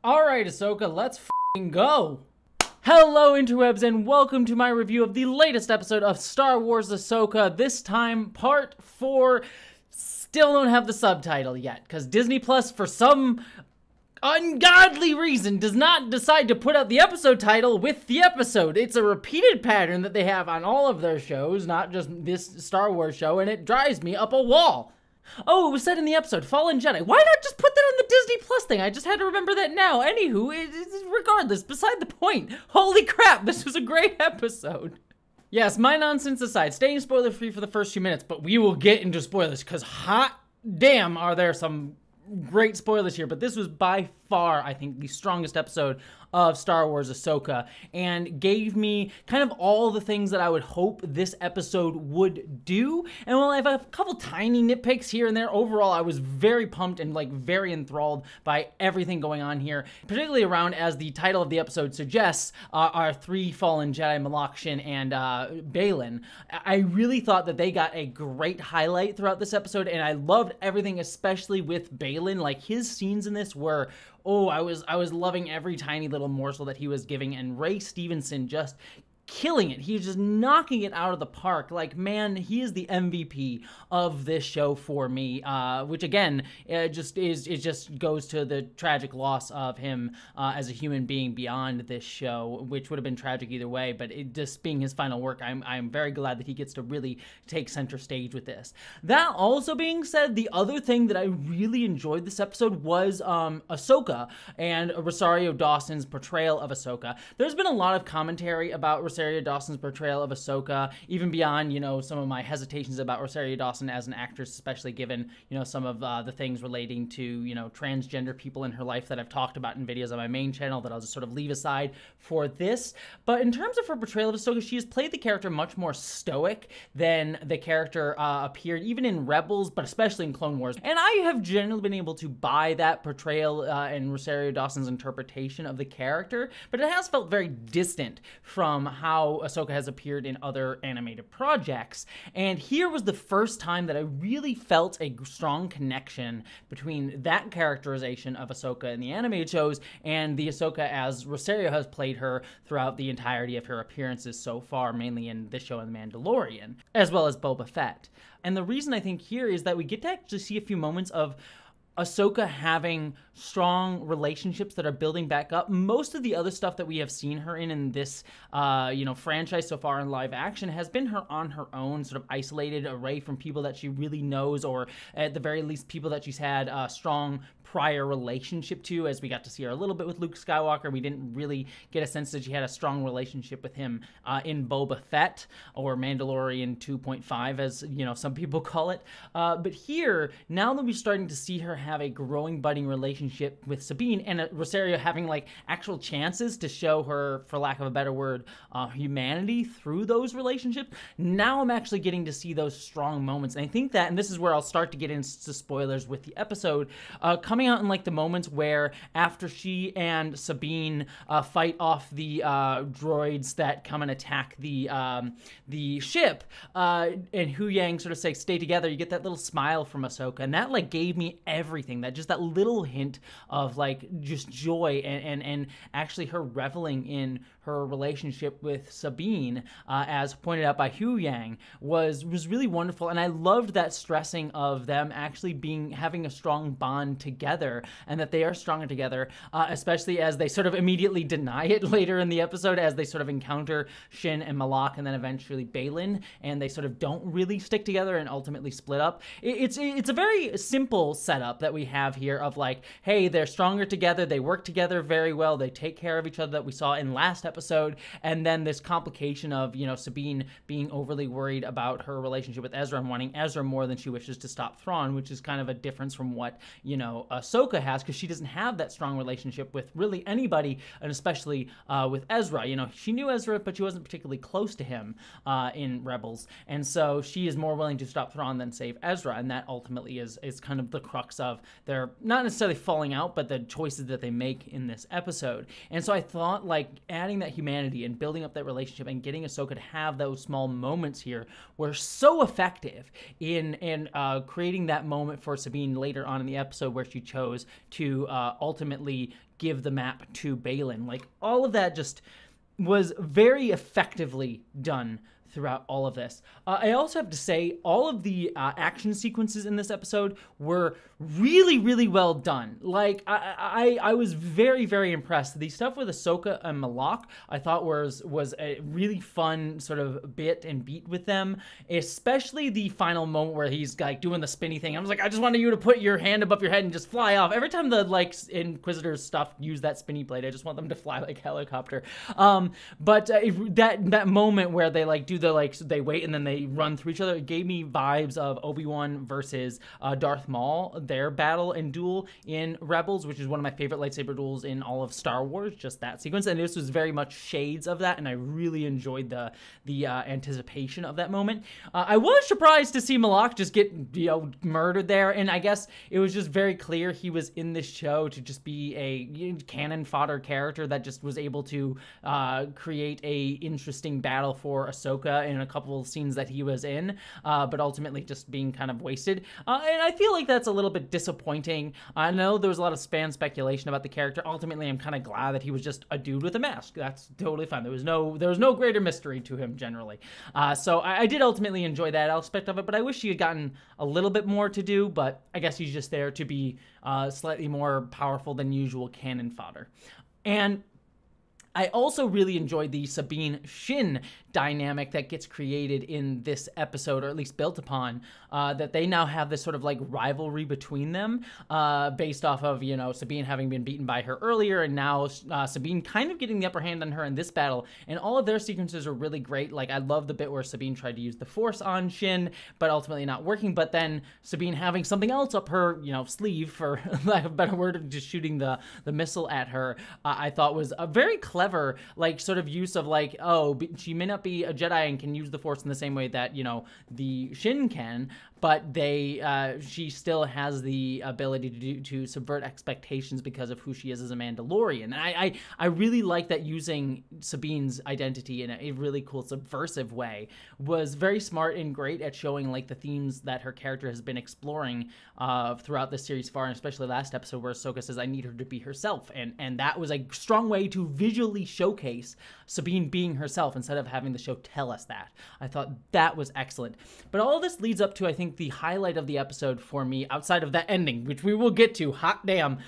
Alright, Ahsoka, let's f***ing go! Hello, interwebs, and welcome to my review of the latest episode of Star Wars Ahsoka, this time part 4. Still don't have the subtitle yet, because Disney Plus, for some ungodly reason, does not decide to put out the episode title with the episode. It's a repeated pattern that they have on all of their shows, not just this Star Wars show, and it drives me up a wall. Oh, it was said in the episode, Fallen Jedi. Why not just put that on the Disney Plus thing? I just had to remember that now. Anywho, regardless, beside the point. Holy crap, this was a great episode. Yes, my nonsense aside, staying spoiler-free for the first few minutes, but we will get into spoilers, because hot damn are there some great spoilers here, but this was by far, I think, the strongest episode of Star Wars Ahsoka, and gave me kind of all the things that I would hope this episode would do. And while I have a couple tiny nitpicks here and there, overall I was very pumped and very enthralled by everything going on here, particularly around, as the title of the episode suggests, our three fallen Jedi, Malak, Shin, and Baylan. I really thought that they got a great highlight throughout this episode, and I loved everything, especially with Baylan. Like, his scenes in this were, oh, I was loving every tiny little morsel that he was giving, and Ray Stevenson just killing it. He's just knocking it out of the park. Like, man, he is the MVP of this show for me, which again, it just goes to the tragic loss of him as a human being beyond this show, which would have been tragic either way, but it just being his final work, I'm very glad that he gets to really take center stage with this. That also being said, the other thing that I really enjoyed this episode was Ahsoka and Rosario Dawson's portrayal of Ahsoka. There's been a lot of commentary about Rosario Dawson's portrayal of Ahsoka, even beyond, some of my hesitations about Rosario Dawson as an actress, especially given, some of the things relating to, transgender people in her life that I've talked about in videos on my main channel that I'll just sort of leave aside for this. But in terms of her portrayal of Ahsoka, she has played the character much more stoic than the character appeared even in Rebels, but especially in Clone Wars. And I have generally been able to buy that portrayal and Rosario Dawson's interpretation of the character, but it has felt very distant from how Ahsoka has appeared in other animated projects. And here was the first time that I really felt a strong connection between that characterization of Ahsoka in the animated shows and the Ahsoka as Rosario has played her throughout the entirety of her appearances so far, mainly in this show and The Mandalorian, as well as Boba Fett. And the reason I think here is that we get to actually see a few moments of Ahsoka having strong relationships that are building back up. Most of the other stuff that we have seen her in this, franchise so far in live action has been her on her own, sort of isolated, away from people that she really knows, or at the very least people that she's had a strong prior relationship to, as we got to see her a little bit with Luke Skywalker. We didn't really get a sense that she had a strong relationship with him in Boba Fett, or Mandalorian 2.5, as, some people call it. But here, now that we're starting to see her have a growing, budding relationship with Sabine, and Rosario having, actual chances to show her, for lack of a better word, humanity through those relationships, now I'm actually getting to see those strong moments. And I think that, and this is where I'll start to get into spoilers with the episode, coming out in, the moments where, after she and Sabine fight off the droids that come and attack the ship, and Hu Yang sort of say, stay together, you get that little smile from Ahsoka, and that, gave me everything. That little hint of just joy and actually her reveling in her relationship with Sabine, as pointed out by Hu Yang, was really wonderful. And I loved that stressing of them actually having a strong bond together, and that they are stronger together, especially as they sort of immediately deny it later in the episode, as they sort of encounter Shin and Malak and then eventually Baylan, and they sort of don't really stick together and ultimately split up. It's a very simple setup that we have here of hey, they're stronger together, they work together very well, they take care of each other, that we saw in last episode, and then this complication of, Sabine being overly worried about her relationship with Ezra and wanting Ezra more than she wishes to stop Thrawn, which is kind of a difference from what, Ahsoka has, because she doesn't have that strong relationship with really anybody, and especially with Ezra. She knew Ezra, but she wasn't particularly close to him in Rebels, and so she is more willing to stop Thrawn than save Ezra, and that ultimately is kind of the crux of of their, not necessarily falling out, but the choices that they make in this episode. And so I thought, like, adding that humanity and building up that relationship and getting Ahsoka to have those small moments here were so effective in creating that moment for Sabine later on in the episode where she chose to ultimately give the map to Baylan. Like, all of that just was very effectively done throughout all of this. I also have to say, all of the action sequences in this episode were really, really well done. Like, I was very, very impressed. The stuff with Ahsoka and Malak, I thought was a really fun sort of bit and beat with them, especially the final moment where he's like doing the spinny thing. I was like, I just wanted you to put your hand above your head and just fly off. Every time the like Inquisitor's stuff use that spinny blade, I just want them to fly like a helicopter. But that moment where they like do the like, they wait and then they run through each other, it gave me vibes of Obi-Wan versus Darth Maul, their battle and duel in Rebels, which is one of my favorite lightsaber duels in all of Star Wars, just that sequence. And this was very much shades of that, and I really enjoyed the anticipation of that moment. I was surprised to see Malak just get, you know, murdered there, and I guess it was just very clear he was in this show to just be a cannon fodder character that just was able to create a interesting battle for Ahsoka in a couple of scenes that he was in, but ultimately just being kind of wasted. And I feel like that's a little bit disappointing. I know there was a lot of speculation about the character. Ultimately, I'm kind of glad that he was just a dude with a mask. That's totally fine. There was no greater mystery to him generally. So I did ultimately enjoy that aspect of it, but I wish he had gotten a little bit more to do, but I guess he's just there to be slightly more powerful than usual cannon fodder. And I also really enjoyed the Sabine-Shin dynamic that gets created in this episode, or at least built upon, that they now have this sort of like rivalry between them, based off of, you know, Sabine having been beaten by her earlier, and now Sabine kind of getting the upper hand on her in this battle. And all of their sequences are really great. Like, I love the bit where Sabine tried to use the Force on Shin, but ultimately not working, but then Sabine having something else up her, you know, sleeve, for lack of a better word, just shooting the missile at her, I thought was a very clever, like, sort of use of, like, oh, she may not be a Jedi and can use the Force in the same way that, you know, the Shin can, but she still has the ability to subvert expectations because of who she is as a Mandalorian. And I really like that using Sabine's identity in a really cool subversive way was very smart and great at showing like the themes that her character has been exploring throughout this series far, and especially last episode where Ahsoka says, I need her to be herself. And that was a strong way to visually showcase Sabine being herself instead of having the show tell us that. I thought that was excellent. But all of this leads up to, I think, the highlight of the episode for me, outside of that ending, which we will get to, hot damn,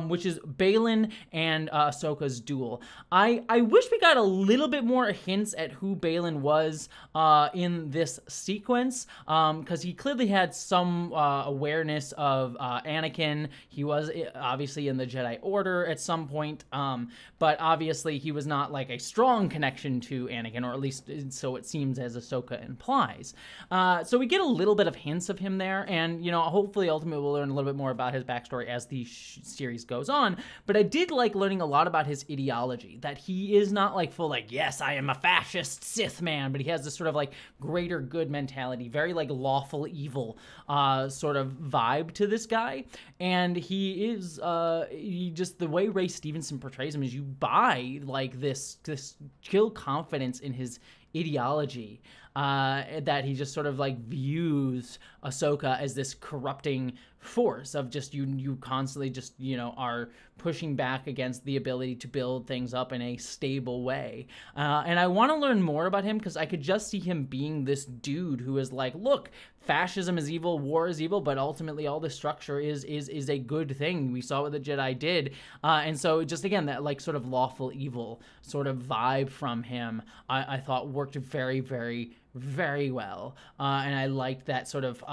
which is Baylan and Ahsoka's duel. I wish we got a little bit more hints at who Baylan was in this sequence, because he clearly had some awareness of Anakin. He was obviously in the Jedi Order at some point, but obviously he was not like a strong connection to Anakin, or at least so it seems as Ahsoka implies. So we get a little bit of hints of him there, and, you know, hopefully ultimately we'll learn a little bit more about his backstory as the series goes on. But I did like learning a lot about his ideology, that he is not like full like, yes, I am a fascist Sith man, but he has this sort of like greater good mentality, very like lawful evil sort of vibe to this guy. And he is he just, the way Ray Stevenson portrays him is you buy like this chill confidence in his ideology, that he just sort of like views Ahsoka as this corrupting force of just you constantly just, you know, are pushing back against the ability to build things up in a stable way. And I want to learn more about him, because I could just see him being this dude who is like, look, fascism is evil, war is evil, but ultimately all this structure is a good thing. We saw what the Jedi did. And so just, again, that like sort of lawful evil sort of vibe from him, I thought worked very, very, very well. And I liked that sort of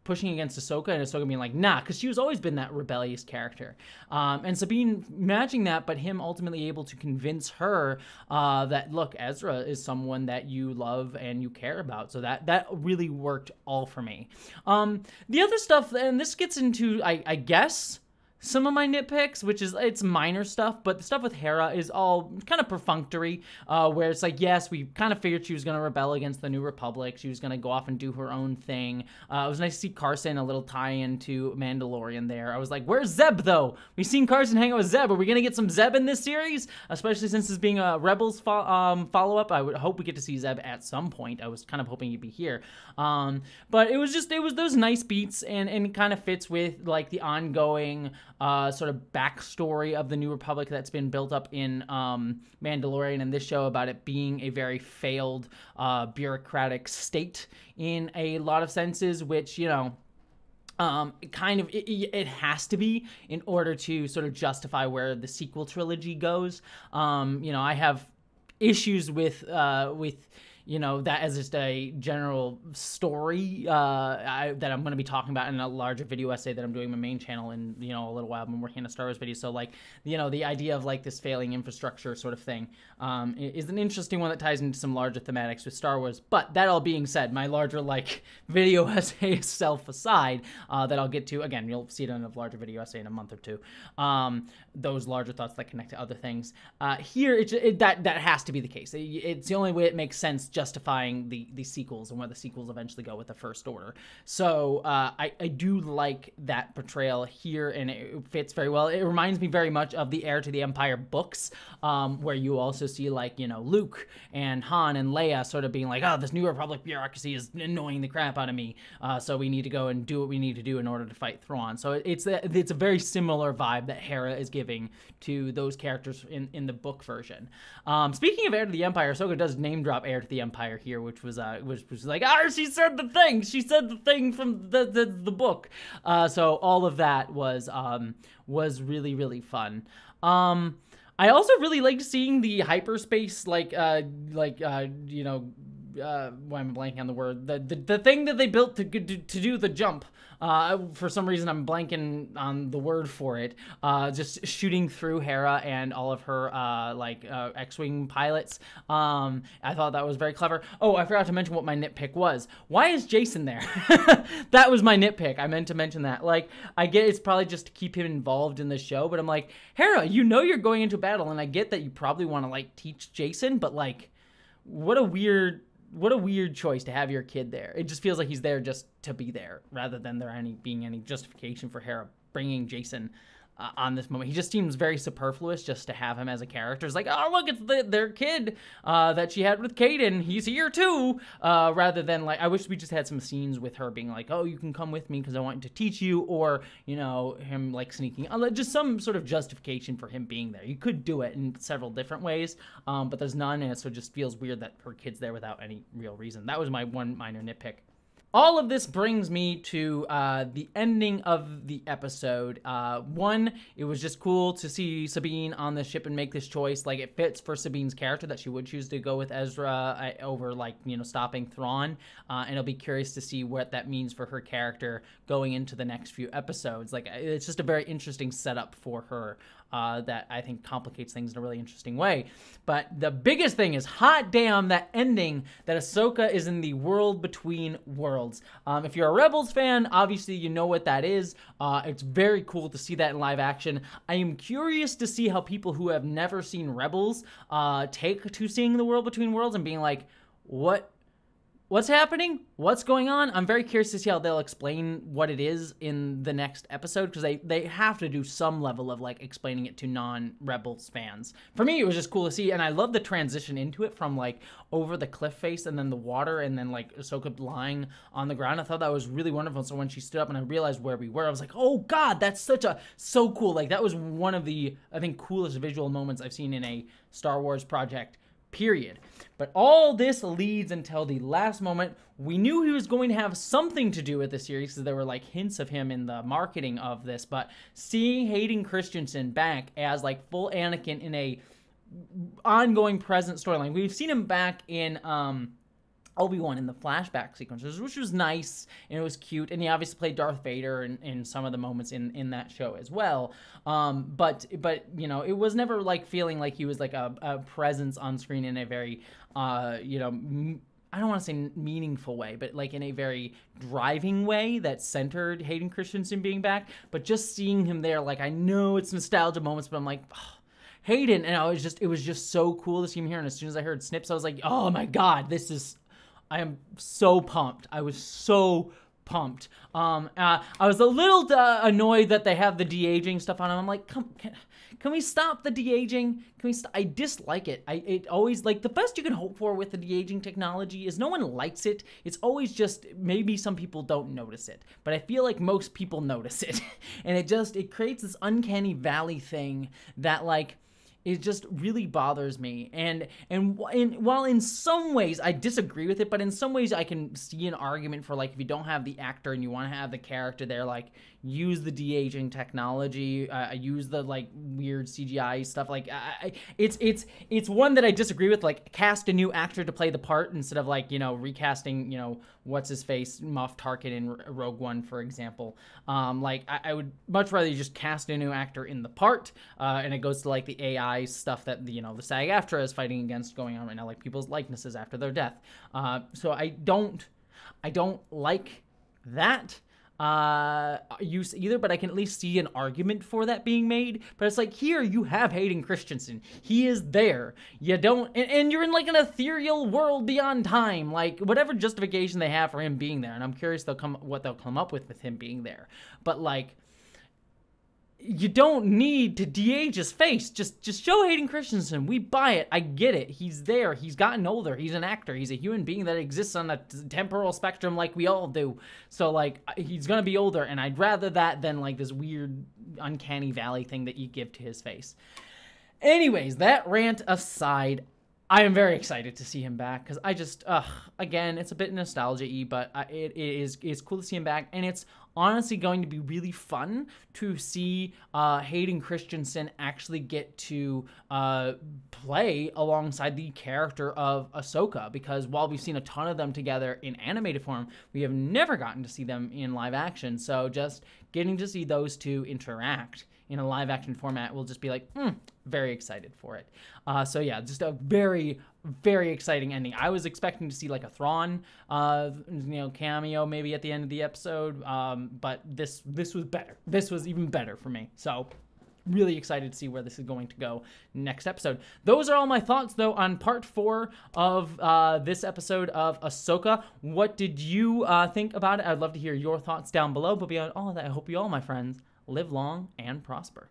pushing against Ahsoka, and Ahsoka being like, nah, because she was always been that rebellious character. And Sabine matching that, but him ultimately able to convince her that, look, Ezra is someone that you love and you care about. So that really worked all for me. The other stuff, and this gets into, I guess, some of my nitpicks, which is, it's minor stuff, but the stuff with Hera is all kind of perfunctory, where it's like, yes, we kind of figured she was going to rebel against the New Republic. She was going to go off and do her own thing. It was nice to see Carson, a little tie-in to Mandalorian there. I was like, where's Zeb, though? We've seen Carson hang out with Zeb. Are we going to get some Zeb in this series? Especially since this being a Rebels follow-up. I would hope we get to see Zeb at some point. I was kind of hoping he'd be here. But it was those nice beats, and it kind of fits with, like, the ongoing sort of backstory of the New Republic that's been built up in Mandalorian and this show, about it being a very failed bureaucratic state in a lot of senses, which, you know, it has to be in order to sort of justify where the sequel trilogy goes. You know, I have issues with you know, that as just a general story that I'm going to be talking about in a larger video essay that I'm doing on my main channel in, you know, a little while. I've been working on a Star Wars video. So, like, you know, the idea of, like, this failing infrastructure sort of thing is an interesting one that ties into some larger thematics with Star Wars. But that all being said, my larger, like, video essay self aside, that I'll get to, again, you'll see it in a larger video essay in a month or two, those larger thoughts that connect to other things. Here, that has to be the case. It's the only way it makes sense justifying the sequels and where the sequels eventually go with the First Order. So I do like that portrayal here, and it fits very well. It reminds me very much of the Heir to the Empire books, where you also see, like, you know, Luke and Han and Leia sort of being like, oh, this New Republic bureaucracy is annoying the crap out of me, so we need to go and do what we need to do in order to fight Thrawn. So it's a very similar vibe that Hera is giving to those characters in the book version. Speaking of Heir to the Empire, Ahsoka does name drop Heir to the Empire here, which was like, she said the thing from the book. So all of that was really, really fun. I also really liked seeing the hyperspace, you know, why am I blanking on the word? The thing that they built to do the jump. For some reason, I'm blanking on the word for it. Just shooting through Hera and all of her X-wing pilots. I thought that was very clever. Oh, I forgot to mention what my nitpick was. Why is Jason there? That was my nitpick. I meant to mention that. Like, I get it's probably just to keep him involved in the show, but I'm like, Hera, you know you're going into battle, and I get that you probably want to, like, teach Jason, but, like, what a weird choice to have your kid there. It just feels like he's there just to be there, rather than there being any justification for Hera bringing Jason on this moment. He just seems very superfluous just to have him as a character. It's like, oh, look, it's their kid that she had with Kaden. He's here too. Rather than, like, I wish we just had some scenes with her being like, oh, you can come with me because I want to teach you, or, you know, him, like, sneaking, just some sort of justification for him being there. You could do it in several different ways, but there's none, and so it just feels weird that her kid's there without any real reason. That was my one minor nitpick. All of this brings me to the ending of the episode. One, it was just cool to see Sabine on the ship and make this choice. Like, it fits for Sabine's character that she would choose to go with Ezra over, like, you know, stopping Thrawn. And I'll be curious to see what that means for her character going into the next few episodes. Like, it's just a very interesting setup for her that I think complicates things in a really interesting way. But the biggest thing is, hot damn, that ending that Ahsoka is in the world between worlds. If you're a Rebels fan, obviously you know what that is. It's very cool to see that in live action. I am curious to see how people who have never seen Rebels take to seeing the world between worlds and being like, what's happening? What's going on? I'm very curious to see how they'll explain what it is in the next episode, because they have to do some level of, like, explaining it to non-Rebels fans. For me, it was just cool to see, and I love the transition into it from, like, over the cliff face and then the water and then, like, Ahsoka lying on the ground. I thought that was really wonderful. So when she stood up and I realized where we were, I was like, oh God, that's so cool. Like, that was one of the, I think, coolest visual moments I've seen in a Star Wars project, period. But all this leads until the last moment. We knew he was going to have something to do with the series because there were, like, hints of him in the marketing of this, but seeing Hayden Christensen back as, like, full Anakin in a ongoing present storyline. We've seen him back in Obi-Wan in the flashback sequences, which was nice, and it was cute, and he obviously played Darth Vader in some of the moments in that show as well. But you know, it was never, like, feeling like he was, like, a presence on screen in a very you know, I don't want to say meaningful way, but like in a very driving way that centered Hayden Christensen being back. But just seeing him there, like, I know it's nostalgia moments, but I'm like, oh, Hayden. And it was just so cool to see him here. And as soon as I heard Snips, I was like, oh my God, I am so pumped. I was so pumped. I was a little annoyed that they have the de-aging stuff on him. I'm like, can we stop the de-aging? Can we I dislike it. It always, like, the best you can hope for with the de-aging technology is no one likes it. It's always just, maybe some people don't notice it, but I feel like most people notice it. And it creates this uncanny valley thing that, like, it just really bothers me. And while in some ways I disagree with it, but in some ways I can see an argument for, like, if you don't have the actor and you want to have the character there, like, use the de-aging technology, use the, like, weird CGI stuff. Like, it's one that I disagree with. Like, cast a new actor to play the part instead of, like, you know, recasting, you know, what's his face, Moff Tarkin in Rogue One, for example. Like, I would much rather you just cast a new actor in the part, and it goes to, like, the AI stuff that, you know, the SAG-AFTRA is fighting against going on right now, like people's likenesses after their death. So I don't like that use either, but I can at least see an argument for that being made. But it's like, here you have Hayden Christensen. He is there. You don't, and you're in, like, an ethereal world beyond time. Like, whatever justification they have for him being there, and I'm curious what they'll come up with him being there. But, like, you don't need to de-age his face. Just show Hayden Christensen. We buy it. I get it. He's there. He's gotten older. He's an actor. He's a human being that exists on a temporal spectrum like we all do. So, like, he's gonna be older, and I'd rather that than, like, this weird uncanny valley thing that you give to his face. Anyways, that rant aside, I am very excited to see him back, because I just, again, it's a bit nostalgia-y, but it's cool to see him back, and it's honestly going to be really fun to see Hayden Christensen actually get to play alongside the character of Ahsoka, because while we've seen a ton of them together in animated form, we have never gotten to see them in live action, so just getting to see those two interact in a live action format will just be like, very excited for it. So yeah, just a very, very exciting ending. I was expecting to see, like, a Thrawn, cameo maybe at the end of the episode, but this was better. This was even better for me. So really excited to see where this is going to go next episode. Those are all my thoughts, though, on part 4 of this episode of Ahsoka. What did you think about it? I'd love to hear your thoughts down below. But beyond all of that, I hope you all, my friends, live long and prosper.